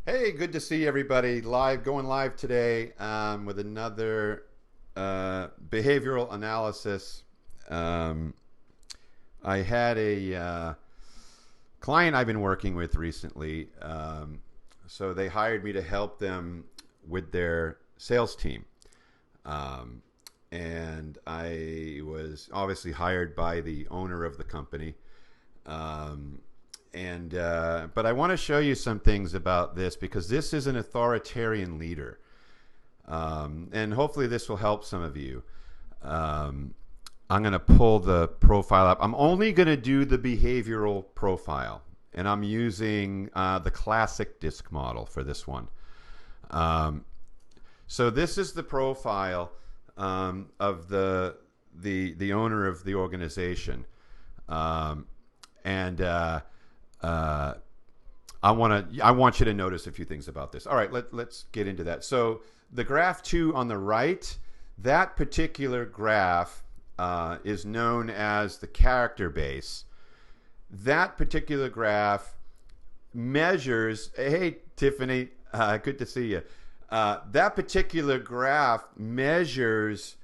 Hey, good to see everybody going live today with another behavioral analysis. Um, I had a client I've been working with recently. So they hired me to help them with their sales team. Um, and I was obviously hired by the owner of the company. Um, but I want to show you some things about this because this is an authoritarian leader, and hopefully this will help some of you. Um, I'm going to pull the profile up. I'm only going to do the behavioral profile, and I'm using the classic disc model for this one. Um, so this is the profile of the owner of the organization, um, and I want you to notice a few things about this. All right, let's get into that. So the graph 2 on the right, that particular graph is known as the character base. That particular graph measures. Hey, Tiffany, good to see you. That particular graph measures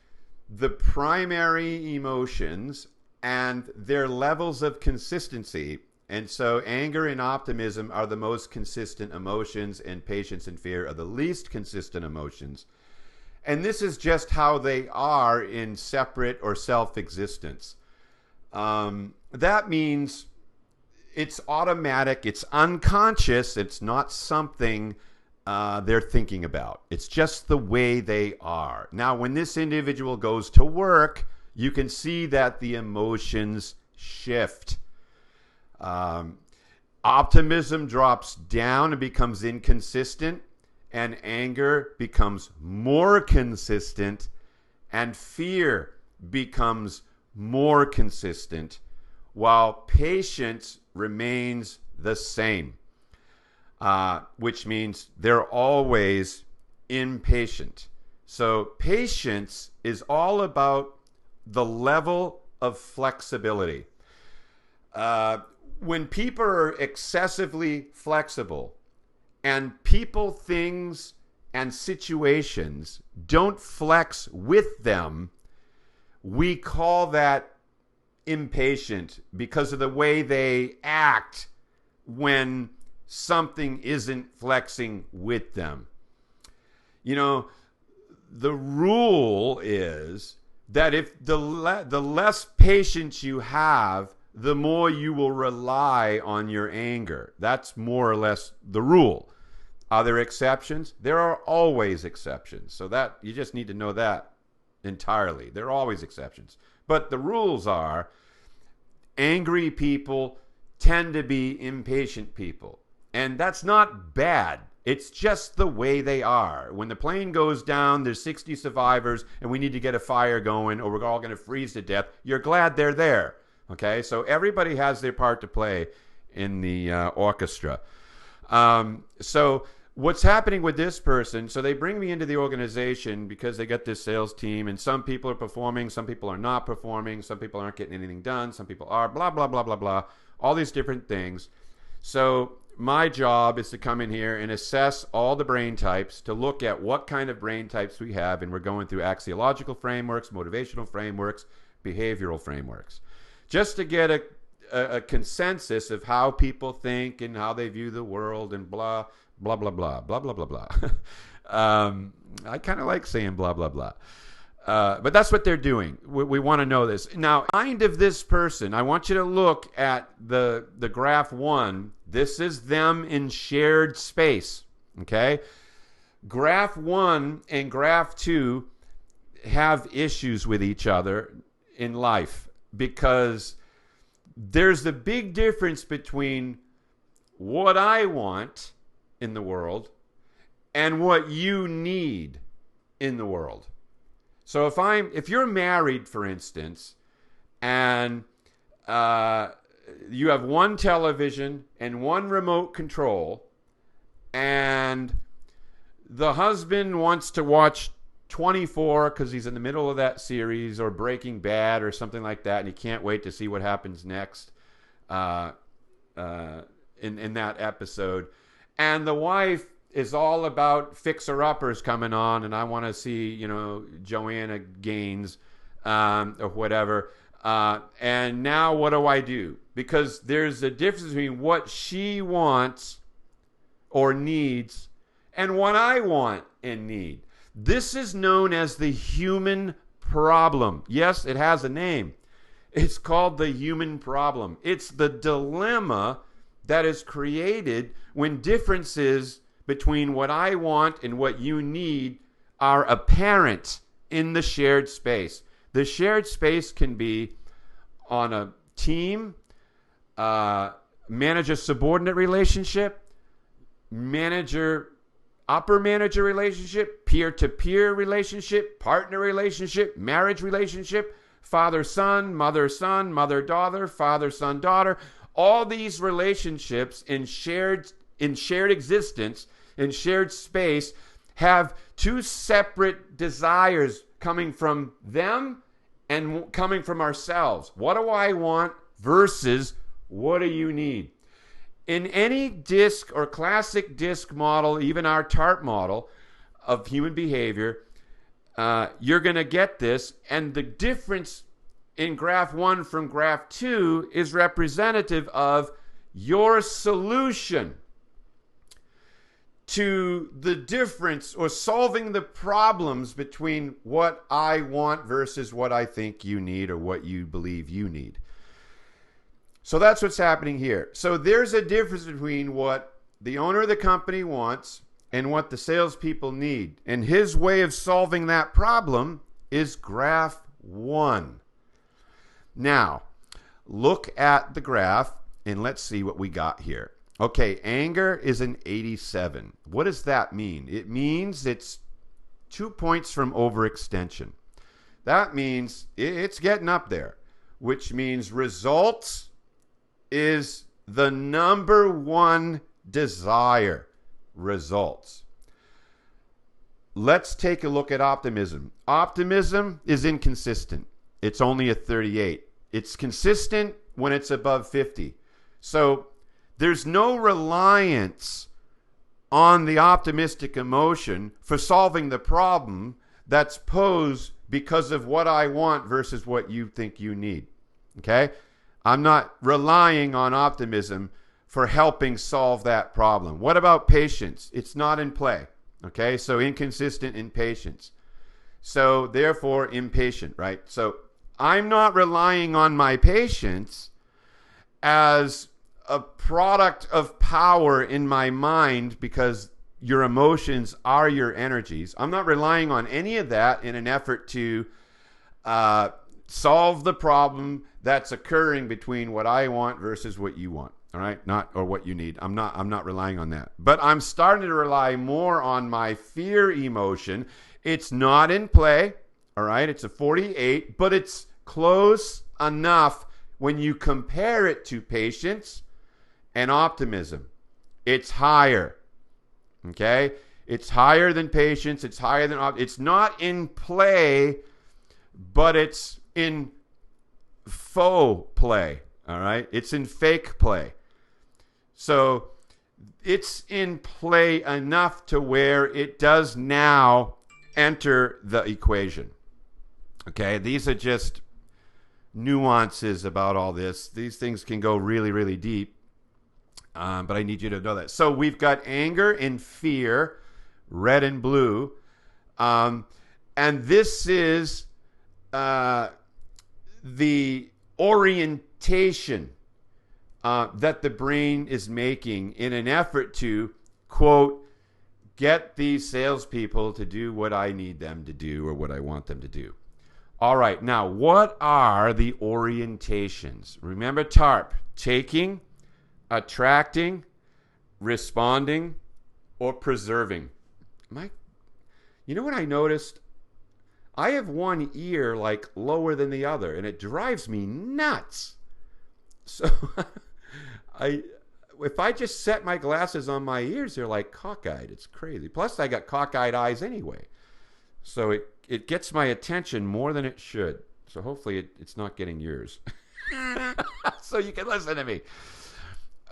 the primary emotions and their levels of consistency. And so anger and optimism are the most consistent emotions, and patience and fear are the least consistent emotions. And this is just how they are in separate or self-existence. That means it's automatic, it's unconscious, it's not something they're thinking about. It's just the way they are. Now, when this individual goes to work, you can see that the emotions shift. Optimism drops down and becomes inconsistent, and anger becomes more consistent, and fear becomes more consistent, while patience remains the same, which means they're always impatient. So patience is all about the level of flexibility. When people are excessively flexible and people, things, and situations don't flex with them, we call that impatient because of the way they act when something isn't flexing with them. You know, the rule is that if the less patience you have, the more you will rely on your anger. That's more or less the rule. Are there exceptions? There are always exceptions. So that you just need to know that entirely. There are always exceptions. But the rules are angry people tend to be impatient people. And that's not bad. It's just the way they are. When the plane goes down, there's 60 survivors, and we need to get a fire going, or we're all going to freeze to death. You're glad they're there. Okay, so everybody has their part to play in the orchestra. So what's happening with this person, so they bring me into the organization because they got this sales team, and some people are performing, some people are not performing, some people aren't getting anything done, some people are, blah, blah, blah, blah, blah, all these different things. So my job is to come in here and assess all the brain types, to look at what kind of brain types we have, and we're going through axiological frameworks, motivational frameworks, behavioral frameworks, just to get a consensus of how people think and how they view the world and blah, blah, blah, blah, blah, blah, blah, blah. I kind of like saying blah, blah, blah. But that's what they're doing. We want to know this. Now, mind of this person, I want you to look at the graph 1. This is them in shared space, okay? Graph 1 and graph 2 have issues with each other in life, because there's a big difference between what I want in the world and what you need in the world. So if you're married, for instance, and you have one television and one remote control, and the husband wants to watch 24 because he's in the middle of that series, or Breaking Bad or something like that, and he can't wait to see what happens next in that episode. And the wife is all about fixer-uppers coming on, and I want to see, Joanna Gaines or whatever. And now what do I do? Because there's a difference between what she wants or needs and what I want and need. This is known as the human problem. Yes, it has a name. It's called the human problem. It's the dilemma that is created when differences between what I want and what you need are apparent in the shared space. The shared space can be on a team, manager-subordinate relationship, upper manager relationship, peer-to-peer relationship, partner relationship, marriage relationship, father-son, mother-son, mother-daughter, father-son-daughter. All these relationships in shared existence, in shared space, have two separate desires coming from them and coming from ourselves. What do I want versus what do you need? In any DISC or classic DISC model, even our TARP model of human behavior, you're going to get this. And the difference in graph 1 from graph 2 is representative of your solution to the difference or solving the problems between what I want versus what I think you need or what you believe you need. So that's what's happening here. So there's a difference between what the owner of the company wants and what the salespeople need. And his way of solving that problem is graph 1. Now, look at the graph and let's see what we got here. Okay, anger is an 87. What does that mean? It means it's 2 points from overextension. That means it's getting up there, which means results is the number one desire. Results. Let's take a look at optimism. Optimism is inconsistent. It's only a 38. It's consistent when it's above 50. So there's no reliance on the optimistic emotion for solving the problem that's posed because of what I want versus what you think you need. Okay? I'm not relying on optimism for helping solve that problem. What about patience? It's not in play. Okay? So inconsistent in patience. So therefore impatient, right? So I'm not relying on my patience as a product of power in my mind because your emotions are your energies. I'm not relying on any of that in an effort to solve the problem that's occurring between what I want versus what you want. All right, or what you need. I'm not relying on that. But I'm starting to rely more on my fear emotion. It's not in play. All right, it's a 48, but it's close enough when you compare it to patience and optimism. It's higher. Okay? It's higher than patience. It's higher than it's not in play, but it's in faux play. All right? It's in fake play. So it's in play enough to where it does now enter the equation. Okay? These are just nuances about all this. These things can go really, really deep. But I need you to know that. So we've got anger and fear, red and blue. And this is the orientation that the brain is making in an effort to, quote, get these salespeople to do what I need them to do or what I want them to do. All right. Now, what are the orientations? Remember TARP, taking, attracting, responding, or preserving. You know what I noticed? I have one ear like lower than the other, and it drives me nuts. So if I just set my glasses on my ears, they're like cockeyed. It's crazy. Plus, I got cockeyed eyes anyway. So it gets my attention more than it should. So hopefully it's not getting yours. So you can listen to me.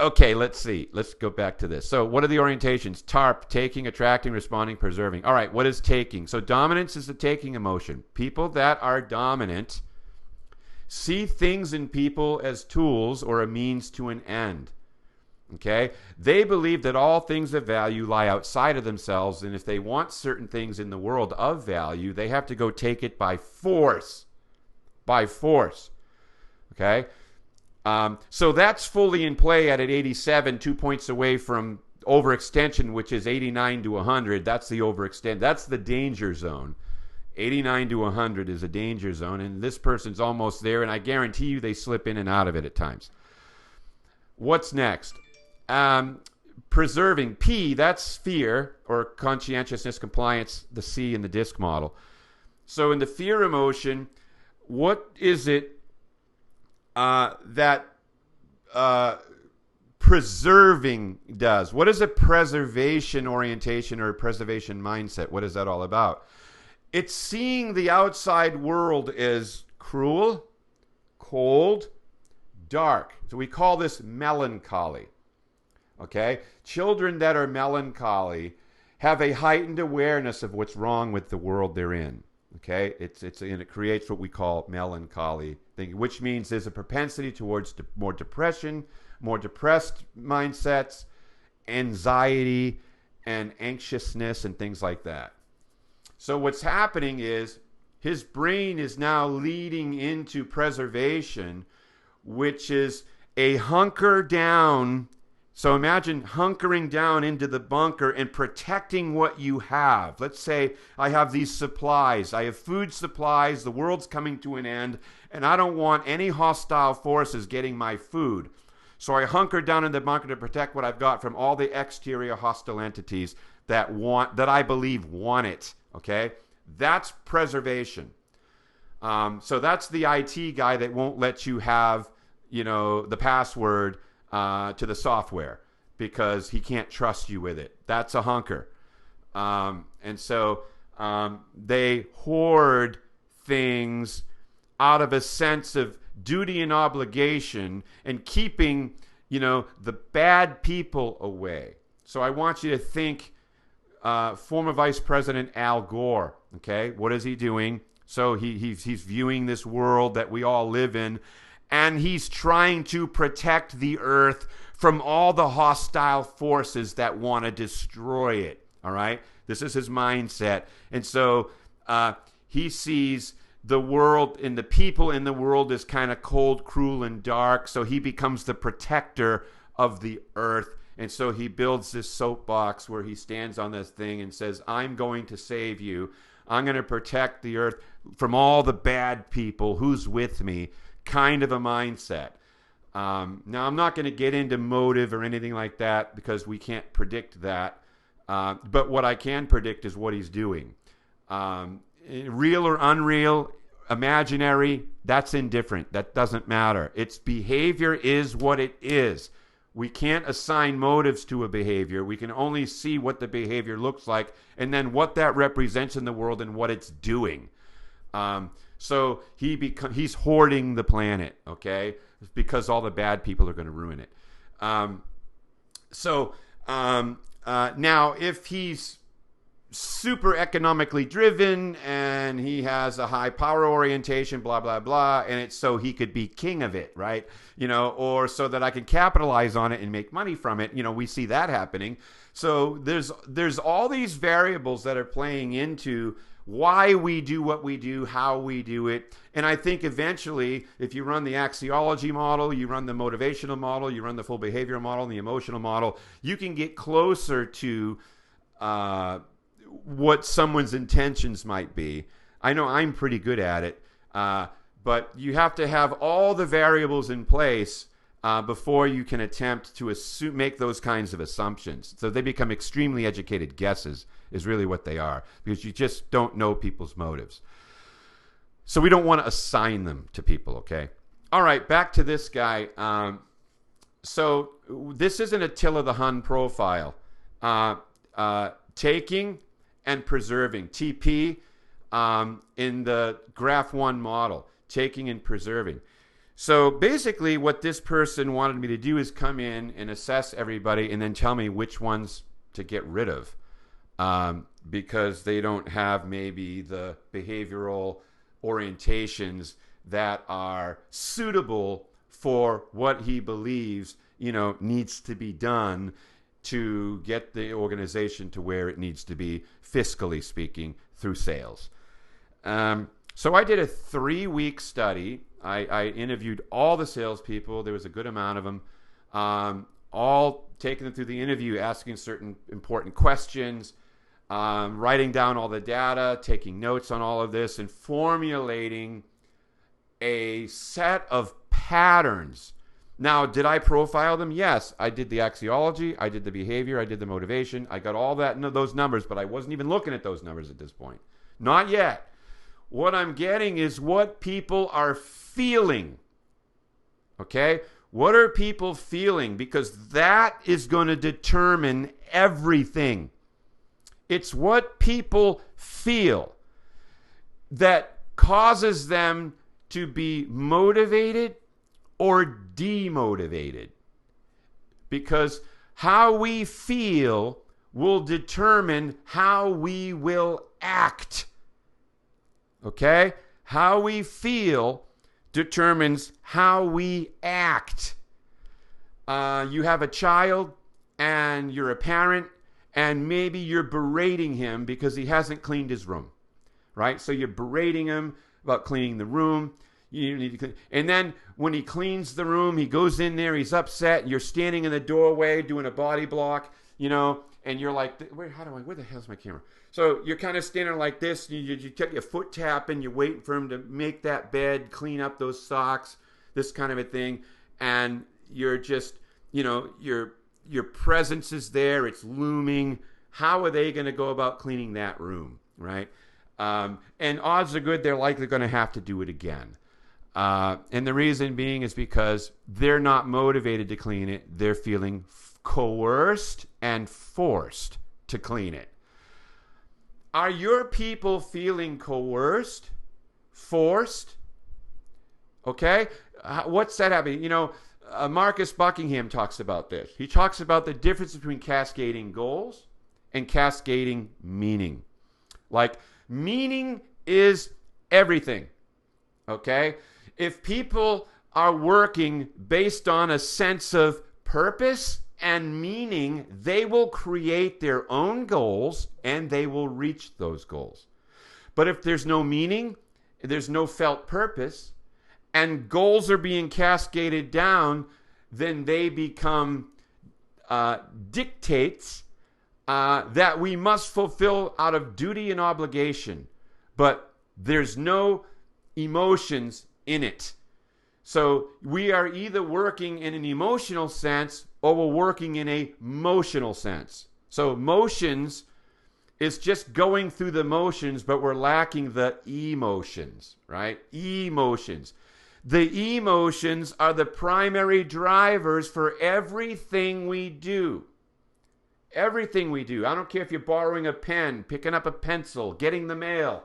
Okay, let's see. Let's go back to this. So what are the orientations? TARP, taking, attracting, responding, preserving. All right, what is taking? So dominance is the taking emotion. People that are dominant see things in people as tools or a means to an end. Okay? They believe that all things of value lie outside of themselves, and if they want certain things in the world of value, they have to go take it by force. By force. Okay? So that's fully in play at 87, 2 points away from overextension, which is 89 to 100. That's the overextend. That's the danger zone. 89 to 100 is a danger zone, and this person's almost there, and I guarantee you they slip in and out of it at times. What's next? Preserving. P, that's fear, or conscientiousness, compliance, the C in the DISC model. So in the fear emotion, what is it that preserving does? What is a preservation orientation or a preservation mindset? What is that all about? It's seeing the outside world as cruel, cold, dark. So we call this melancholy. Okay? Children that are melancholy have a heightened awareness of what's wrong with the world they're in. Okay? And it creates what we call melancholy thinking, which means there's a propensity towards more depression, more depressed mindsets, anxiety, and anxiousness, and things like that. So what's happening is his brain is now leading into preservation, which is a hunker down. So imagine hunkering down into the bunker and protecting what you have. Let's say I have these supplies. I have food supplies. The world's coming to an end, and I don't want any hostile forces getting my food. So I hunker down in the bunker to protect what I've got from all the exterior hostile entities that I believe want it. Okay? That's preservation. So that's the IT guy that won't let you have, the password to the software because he can't trust you with it. That's a hunker. And so they hoard things out of a sense of duty and obligation and keeping, the bad people away. So I want you to think former Vice President Al Gore. Okay, what is he doing? So he's viewing this world that we all live in, and he's trying to protect the earth from all the hostile forces that want to destroy it. All right? This is his mindset. And so he sees the world and the people in the world as kind of cold, cruel, and dark. So he becomes the protector of the earth. And so he builds this soapbox where he stands on this thing and says, I'm going to save you. I'm going to protect the earth from all the bad people. Who's with me? Kind of a mindset. Now, I'm not going to get into motive or anything like that because we can't predict that. But what I can predict is what he's doing. Real or unreal, imaginary, that's indifferent. That doesn't matter. Its behavior is what it is. We can't assign motives to a behavior. We can only see what the behavior looks like and then what that represents in the world and what it's doing. So he's hoarding the planet, okay? Because all the bad people are going to ruin it. Now, if he's super economically driven and he has a high power orientation, blah, blah, blah, and it's so he could be king of it, right? Or so that I can capitalize on it and make money from it. We see that happening. So there's all these variables that are playing into why we do what we do, how we do it. And I think eventually, if you run the axiology model, you run the motivational model, you run the full behavioral model and the emotional model, you can get closer to what someone's intentions might be. I know I'm pretty good at it, but you have to have all the variables in place before you can attempt to make those kinds of assumptions. So they become extremely educated guesses is really what they are, because you just don't know people's motives. So we don't want to assign them to people, okay? All right, back to this guy. So this is an Attila-the-Hun profile. Taking and preserving. TP in the graph 1 model. Taking and preserving. So basically what this person wanted me to do is come in and assess everybody and then tell me which ones to get rid of, because they don't have maybe the behavioral orientations that are suitable for what he believes, needs to be done to get the organization to where it needs to be, fiscally speaking, through sales. So I did a 3-week study. I interviewed all the salespeople. There was a good amount of them, all taking them through the interview, asking certain important questions, writing down all the data, taking notes on all of this, and formulating a set of patterns. Now, did I profile them? Yes, I did the axiology, I did the behavior, I did the motivation. I got all those numbers, but I wasn't even looking at those numbers at this point. Not yet. What I'm getting is what people are feeling. Okay? What are people feeling? Because that is going to determine everything. It's what people feel that causes them to be motivated or demotivated. Because how we feel will determine how we will act. Okay? How we feel determines how we act. You have a child and you're a parent, and maybe you're berating him because he hasn't cleaned his room, right? So you're berating him about cleaning the room. You need to clean. And then when he cleans the room, he goes in there, he's upset, and you're standing in the doorway doing a body block, and you're like, where the hell's my camera? So you're kind of standing like this, you get your foot tapping, you're waiting for him to make that bed, clean up those socks, this kind of a thing. And you're just, your presence is there, it's looming. How are they going to go about cleaning that room, right? And odds are good they're likely going to have to do it again. And the reason being is because they're not motivated to clean it. They're feeling coerced and forced to clean it. Are your people feeling coerced, forced? Okay? What's that happening? Marcus Buckingham talks about this. He talks about the difference between cascading goals and cascading meaning. Like, meaning is everything. Okay? If people are working based on a sense of purpose and meaning, they will create their own goals and they will reach those goals. But if there's no meaning, there's no felt purpose, and goals are being cascaded down, then they become dictates that we must fulfill out of duty and obligation. But there's no emotions in it. So we are either working in an emotional sense or we're working in a motional sense. So motions is just going through the motions, but we're lacking the emotions, right? Emotions. The emotions are the primary drivers for everything we do. Everything we do. I don't care if you're borrowing a pen, picking up a pencil, getting the mail.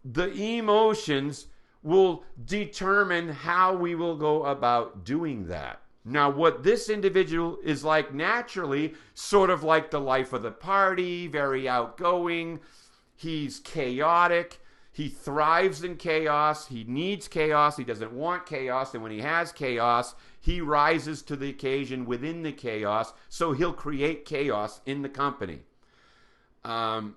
The emotions will determine how we will go about doing that. Now, what this individual is like naturally, sort of like the life of the party, very outgoing. He's chaotic. He thrives in chaos. He needs chaos. He doesn't want chaos. And when he has chaos, he rises to the occasion within the chaos. So he'll create chaos in the company. So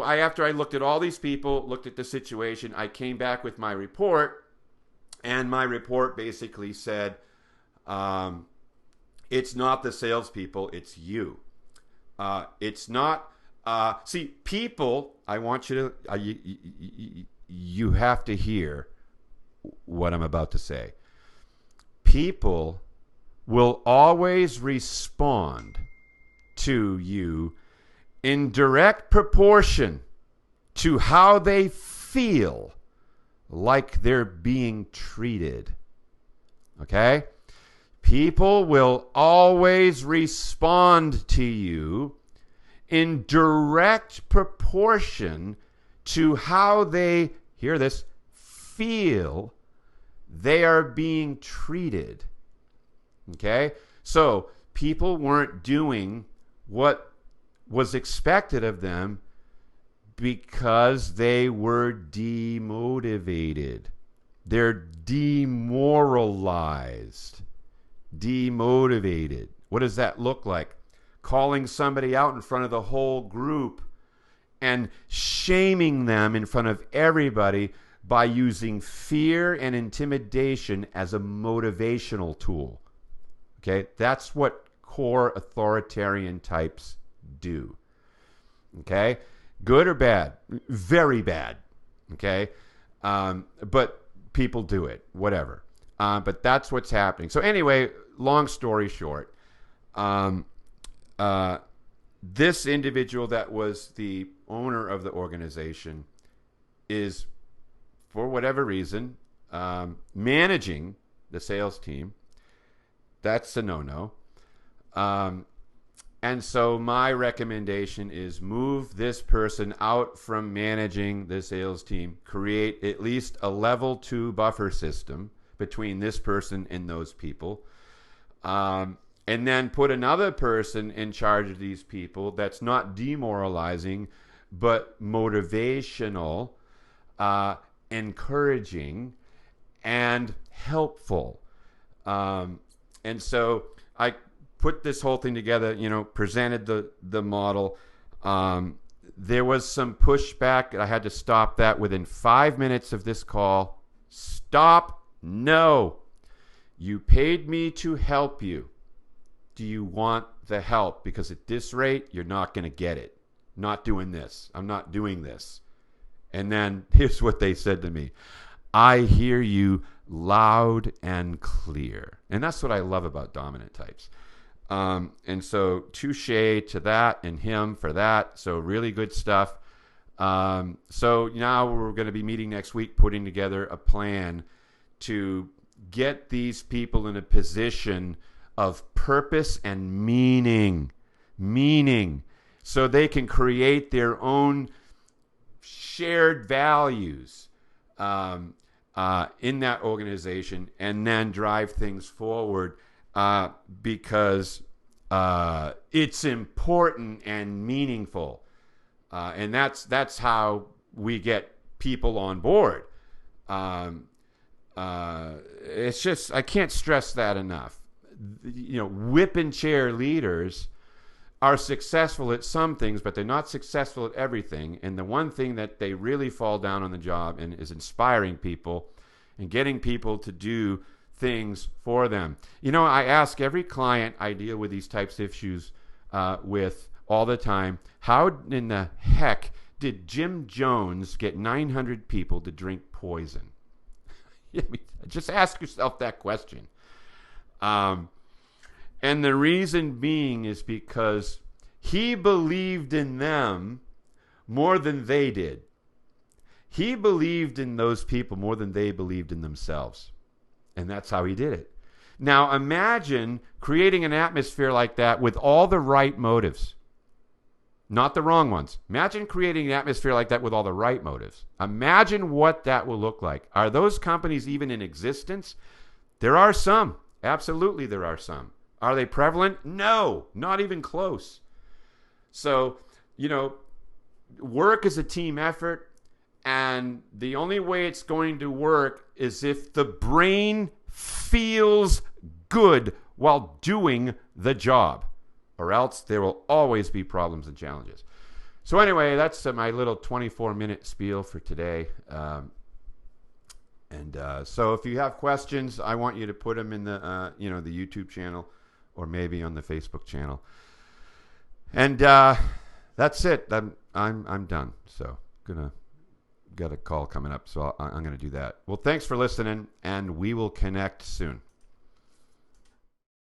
after I looked at all these people, looked at the situation, I came back with my report. And my report basically said, it's not the salespeople, it's you. It's not, people, I want you to, you have to hear what I'm about to say. People will always respond to you in direct proportion to how they feel like they're being treated. Okay? People will always respond to you in direct proportion to how they, hear this, feel they are being treated. Okay? So people weren't doing what was expected of them because they were demotivated. They're demoralized, demotivated. What does that look like? Calling somebody out in front of the whole group and shaming them in front of everybody by using fear and intimidation as a motivational tool. Okay, that's what core authoritarian types do. Okay, good or bad? Very bad. Okay, but people do it, whatever. But that's what's happening. So anyway, long story short, this individual that was the owner of the organization is, for whatever reason, managing the sales team. That's a no-no. And so my recommendation is move this person out from managing the sales team, create at least a level 2 buffer system between this person and those people, and then put another person in charge of these people that's not demoralizing, but motivational, encouraging, and helpful. And so I put this whole thing together, presented the model. There was some pushback. I had to stop that within 5 minutes of this call. Stop. No. You paid me to help you. Do you want the help? Because at this rate, you're not going to get it. Not doing this. I'm not doing this. And then here's what they said to me. I hear you loud and clear. And that's what I love about dominant types. And so touche to that and him for that. So really good stuff. So now we're going to be meeting next week, putting together a plan to get these people in a position of purpose and meaning, so they can create their own shared values in that organization and then drive things forward because it's important and meaningful. And that's how we get people on board. It's just, I can't stress that enough. Whip and chair leaders are successful at some things, but they're not successful at everything. And the one thing that they really fall down on the job and is inspiring people and getting people to do things for them. I ask every client I deal with these types of issues with all the time, how in the heck did Jim Jones get 900 people to drink poison? Just ask yourself that question. And the reason being is because he believed in them more than they did. He believed in those people more than they believed in themselves. And that's how he did it. Now imagine creating an atmosphere like that with all the right motives. Not the wrong ones. Imagine creating an atmosphere like that with all the right motives. Imagine what that will look like. Are those companies even in existence? There are some. Absolutely there are some. Are they prevalent? No, not even close. So, work is a team effort, and the only way it's going to work is if the brain feels good while doing the job, or else there will always be problems and challenges. So anyway, that's my little 24-minute spiel for today. So if you have questions, I want you to put them in the the YouTube channel or maybe on the Facebook channel. And that's it. I'm done. So got a call coming up, so I'm gonna do that. Well, thanks for listening, and we will connect soon.